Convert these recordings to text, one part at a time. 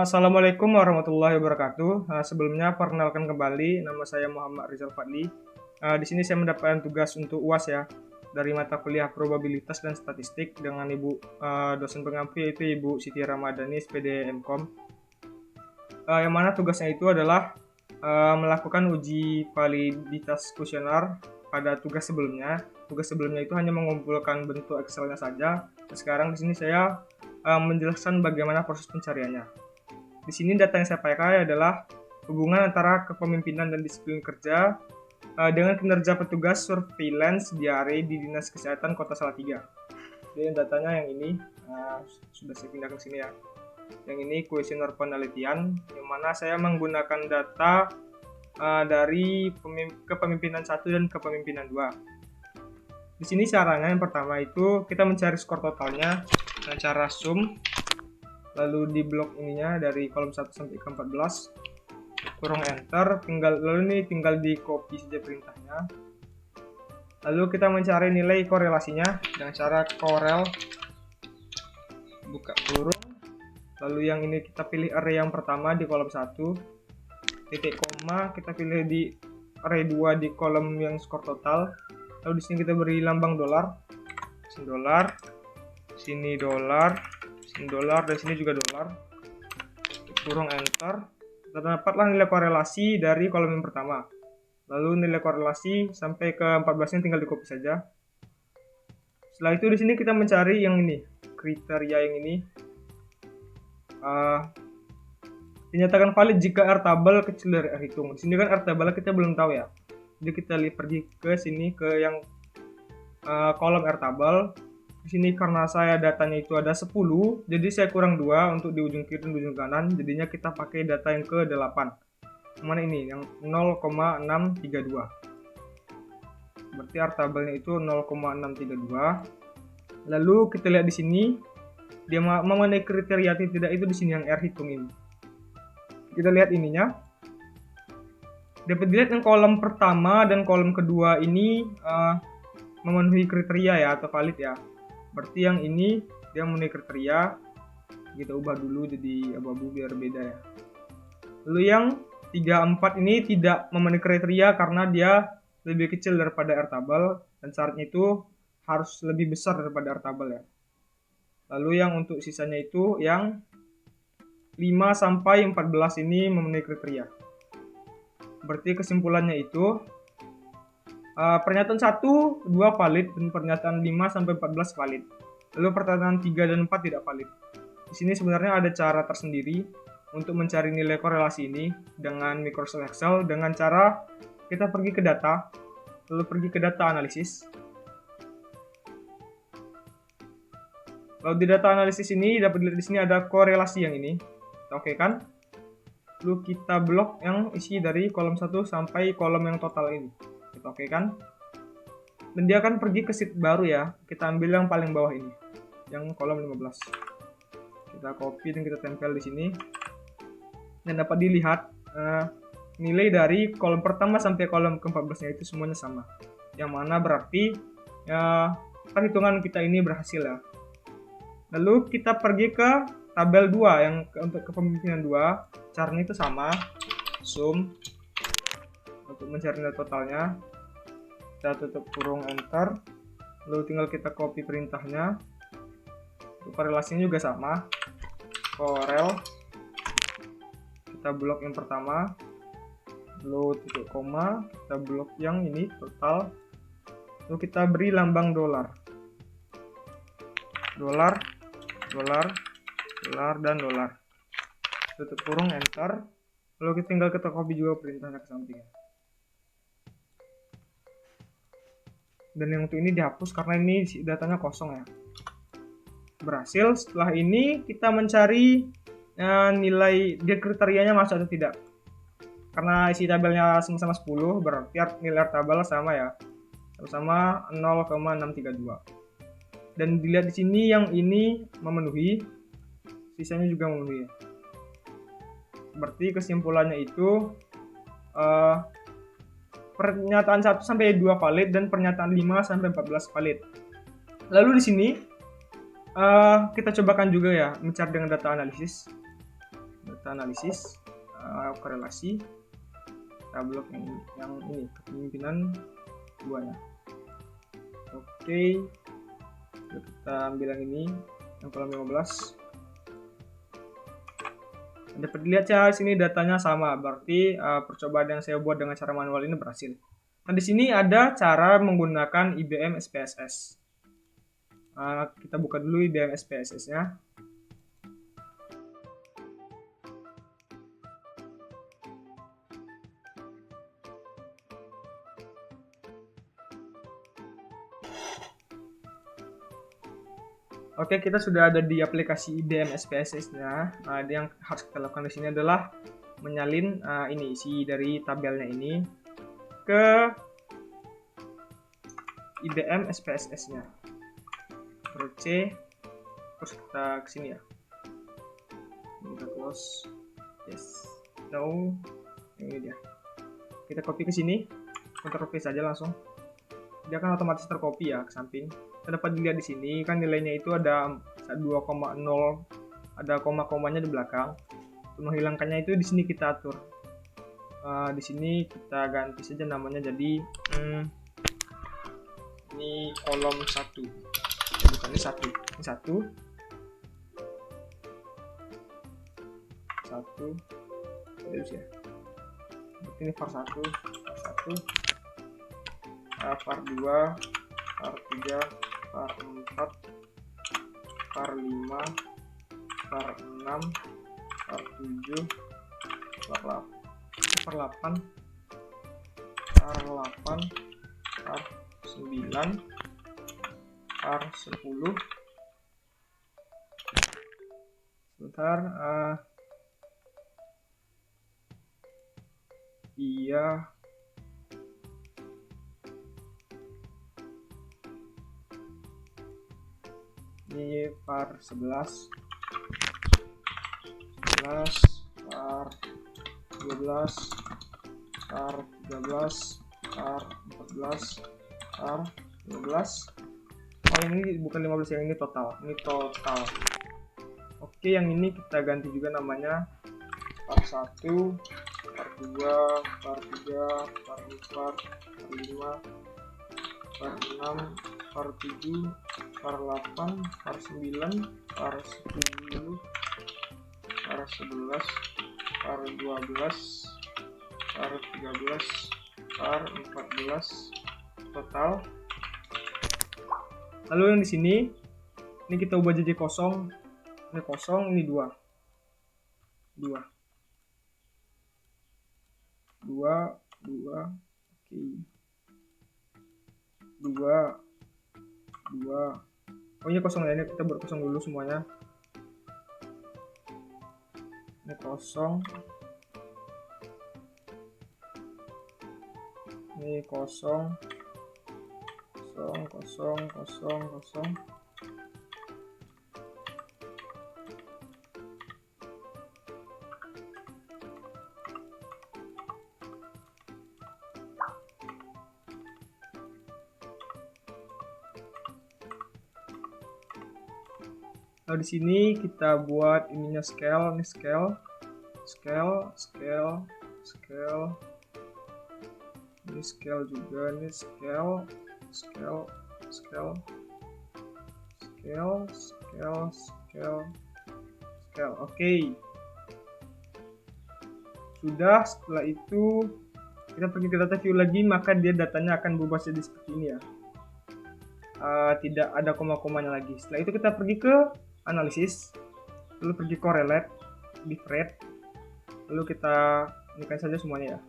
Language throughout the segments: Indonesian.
Assalamualaikum warahmatullahi wabarakatuh. Sebelumnya perkenalkan kembali, nama saya Muhammad Rizal Fadli. Di sini saya mendapatkan tugas untuk UAS ya, dari mata kuliah probabilitas dan statistik dengan ibu dosen pengampu, yaitu Ibu Siti Ramadhani, SPD MKOM. Yang mana tugasnya itu adalah melakukan uji validitas kuesioner pada tugas sebelumnya. Tugas sebelumnya itu hanya mengumpulkan bentuk Excel-nya saja. Sekarang di sini saya menjelaskan bagaimana proses pencariannya. Di sini data yang saya pakai adalah hubungan antara kepemimpinan dan disiplin kerja dengan kinerja petugas surveillance diare di Dinas Kesehatan Kota Salatiga. Jadi datanya yang ini sudah saya pindahkan ke sini ya. Yang ini kuesioner penelitian, yang mana saya menggunakan data dari kepemimpinan 1 dan kepemimpinan 2. Di sini caranya yang pertama itu kita mencari skor totalnya dengan cara sum. Lalu di blok ininya dari kolom 1 sampai ke 14, kurung enter, lalu ini tinggal di copy saja perintahnya. Lalu kita mencari nilai korelasinya dengan cara korel, buka kurung, lalu yang ini kita pilih array yang pertama di kolom 1, titik koma kita pilih di array 2 di kolom yang skor total. Lalu di sini kita beri lambang dolar, sini dolar, sini dolar, dan sini juga dolar, kurung enter. Terdapatlah nilai korelasi dari kolom yang pertama. Lalu nilai korelasi sampai ke 14 nya tinggal di copy saja. Setelah itu di sini kita mencari yang ini, kriteria yang ini dinyatakan valid jika R tabel kecil dari R hitung. Di sini kan R tabel kita belum tahu ya, jadi kita pergi ke sini ke yang kolom R tabel. Di sini karena saya datanya itu ada 10, jadi saya kurang 2 untuk di ujung kiri dan di ujung kanan, jadinya kita pakai data yang ke-8. Mana ini yang 0,632. Berarti R tabelnya itu 0,632. Lalu kita lihat di sini dia memenuhi kriteria atau tidak, itu di sini yang R hitung ini. Kita lihat ininya. Dapat dilihat yang kolom pertama dan kolom kedua ini memenuhi kriteria ya, atau valid ya. Berarti yang ini dia memenuhi kriteria. Kita ubah dulu jadi abu-abu biar beda ya. Lalu yang 3, 4 ini tidak memenuhi kriteria karena dia lebih kecil daripada R tabel, dan syaratnya itu harus lebih besar daripada R tabel ya. Lalu yang untuk sisanya itu yang 5 sampai 14 ini memenuhi kriteria. Berarti kesimpulannya itu pernyataan 1, 2 valid, dan pernyataan 5 sampai 14 valid. Lalu pernyataan 3 dan 4 tidak valid. Di sini sebenarnya ada cara tersendiri untuk mencari nilai korelasi ini dengan Microsoft Excel, dengan cara kita pergi ke data, lalu pergi ke data analisis. Lalu di data analisis ini dapat dilihat di sini ada korelasi yang ini. Kita oke kan? Lalu kita blok yang isi dari kolom 1 sampai kolom yang total ini. Kita oke kan? Dan dia akan pergi ke sheet baru ya. Kita ambil yang paling bawah ini, yang kolom 15. Kita copy dan kita tempel di sini. Dan dapat dilihat nilai dari kolom pertama sampai kolom ke-14 nya itu semuanya sama. Yang mana berarti perhitungan kita ini berhasil ya. Lalu kita pergi ke tabel 2 yang untuk kepemimpinan 2. Caranya itu sama, sum. Untuk mencari nilai totalnya kita tutup kurung enter, lalu tinggal kita copy perintahnya. Untuk korelasinya juga sama, korel, kita blok yang pertama, lalu titik koma, kita blok yang ini total, lalu kita beri lambang dolar, dolar, dan dolar, tutup kurung enter, lalu tinggal kita copy juga perintahnya ke samping. Dan yang untuk ini dihapus karena ini datanya kosong ya. Berhasil. Setelah ini kita mencari nilai dia kriterianya masuk atau tidak. Karena isi tabelnya sama-sama 10, berarti nilai tabel sama ya, sama 0,632. Dan dilihat di sini yang ini memenuhi, sisanya juga memenuhi. Berarti kesimpulannya itu pernyataan 1 sampai 2 valid dan pernyataan 5 sampai 14 valid. Lalu di sini kita cobakan juga ya mencari dengan data analisis. Korelasi. Kita blok yang ini kepemimpinan 2 ya. Oke. Kita ambil yang ini, yang kolom 15. Dapat dilihat ya, sini datanya sama, berarti percobaan yang saya buat dengan cara manual ini berhasil. Nah, di sini ada cara menggunakan IBM SPSS. Kita buka dulu IBM SPSS-nya. Oke, kita sudah ada di aplikasi IBM SPSS-nya. Yang harus kita lakukan di sini adalah menyalin isi dari tabelnya ini ke IBM SPSS-nya. Ctrl C, terus kita ke sini ya. Kita close, yes, no, ini dia. Kita copy ke sini, Ctrl V saja langsung. Dia akan otomatis tercopy ya ke samping. Kita dapat dilihat di sini kan nilainya itu ada 2,0, ada koma-komanya di belakang. Untuk menghilangkannya itu di sini kita atur. Di sini kita ganti saja namanya jadi ini kolom 1. Bukan ini 1. Ini 1. 1. Terus ya. Ini var 1, var 1. var 2, var 3, var 4, var 5, var 6, var 7, var 8, var 8, var 9, var 10. Sebentar, iya. Ini var 11, var 12, var 13, var 14, var 15. Oh, ini bukan 15, yang ini total. Ini total. Oke, yang ini kita ganti juga namanya var 1, var 2, var 3, var 4, var 5, var 6, var 7, var 8, var 9, var 10, var 11, var 12, var 13, var 14, total. Lalu yang di sini, ini kita ubah jadi kosong. Ini kosong, ini 2. 2. 2, 2, oke. 2, 2. Oh, ini kosong ya, ini kita buat kosong dulu semuanya. Ini kosong. Ini kosong. Kosong. Nah, di sini kita buat ininya scale, ini scale. Ini scale juga, ini scale. Oke. Sudah, setelah itu kita pergi ke data view lagi, maka dia datanya akan berubah jadi seperti ini ya. Tidak ada koma-komanya lagi. Setelah itu kita pergi ke analisis, lalu pergi correlate, different, lalu kita inikan saja semuanya ya.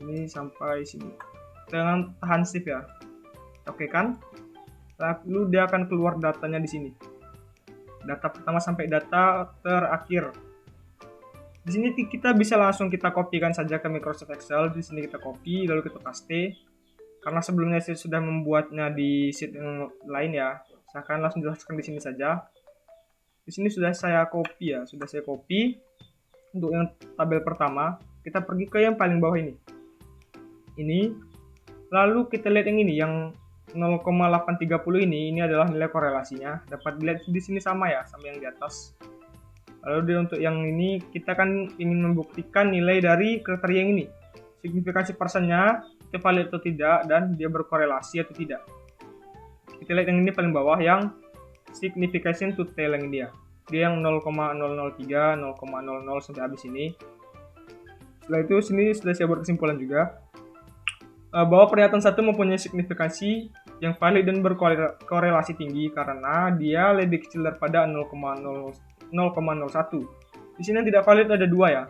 Ini sampai sini dengan tahan shift ya. Oke kan? Lalu dia akan keluar datanya di sini. Data pertama sampai data terakhir. Di sini kita bisa langsung kita kopikan saja ke Microsoft Excel. Di sini kita copy lalu kita paste. Karena sebelumnya saya sudah membuatnya di sheet yang lain ya. Saya akan langsung jelaskan di sini saja. Di sini sudah saya copy ya, Untuk yang tabel pertama, kita pergi ke yang paling bawah ini. ini. Lalu kita lihat yang ini, yang 0,830 ini adalah nilai korelasinya. Dapat dilihat di sini sama ya, sama yang di atas. Lalu untuk yang ini kita kan ingin membuktikan nilai dari kriteria yang ini. Signifikansi persennya itu valid atau tidak dan dia berkorelasi atau tidak. Kita lihat yang ini paling bawah, yang signification to tail yang dia yang 0,003, 0,00 sampai habis ini. Setelah itu sini sudah saya buat kesimpulan juga bahwa pernyataan satu mempunyai signifikansi yang valid dan berkorelasi tinggi karena dia lebih kecil daripada 0,01. Di sini yang tidak valid ada dua ya,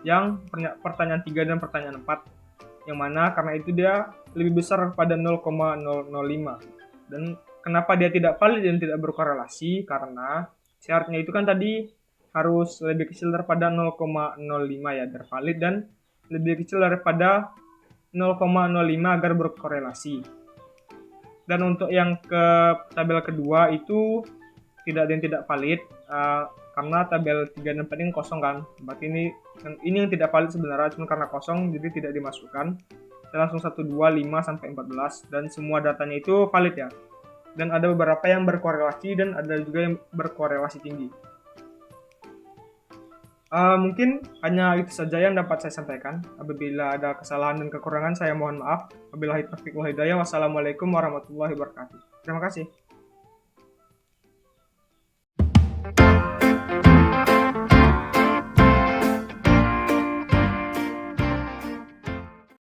yang pertanyaan 3 dan pertanyaan 4, yang mana karena itu dia lebih besar pada 0,005. Dan kenapa dia tidak valid dan tidak berkorelasi? Karena syaratnya itu kan tadi harus lebih kecil daripada 0,05 ya, agar valid, dan lebih kecil daripada 0,05 agar berkorelasi. Dan untuk yang ke tabel kedua itu tidak ada yang tidak valid, karena tabel 3 dan 4 ini kosong kan. Berarti ini yang tidak valid sebenarnya, cuma karena kosong jadi tidak dimasukkan. Saya langsung 1, 2, 5 sampai 14 dan semua datanya itu valid ya. Dan ada beberapa yang berkorelasi dan ada juga yang berkorelasi tinggi. Mungkin hanya itu saja yang dapat saya sampaikan. Apabila ada kesalahan dan kekurangan, saya mohon maaf. Wabillahi taufiq wal hidayah. Wassalamualaikum warahmatullahi wabarakatuh. Terima kasih.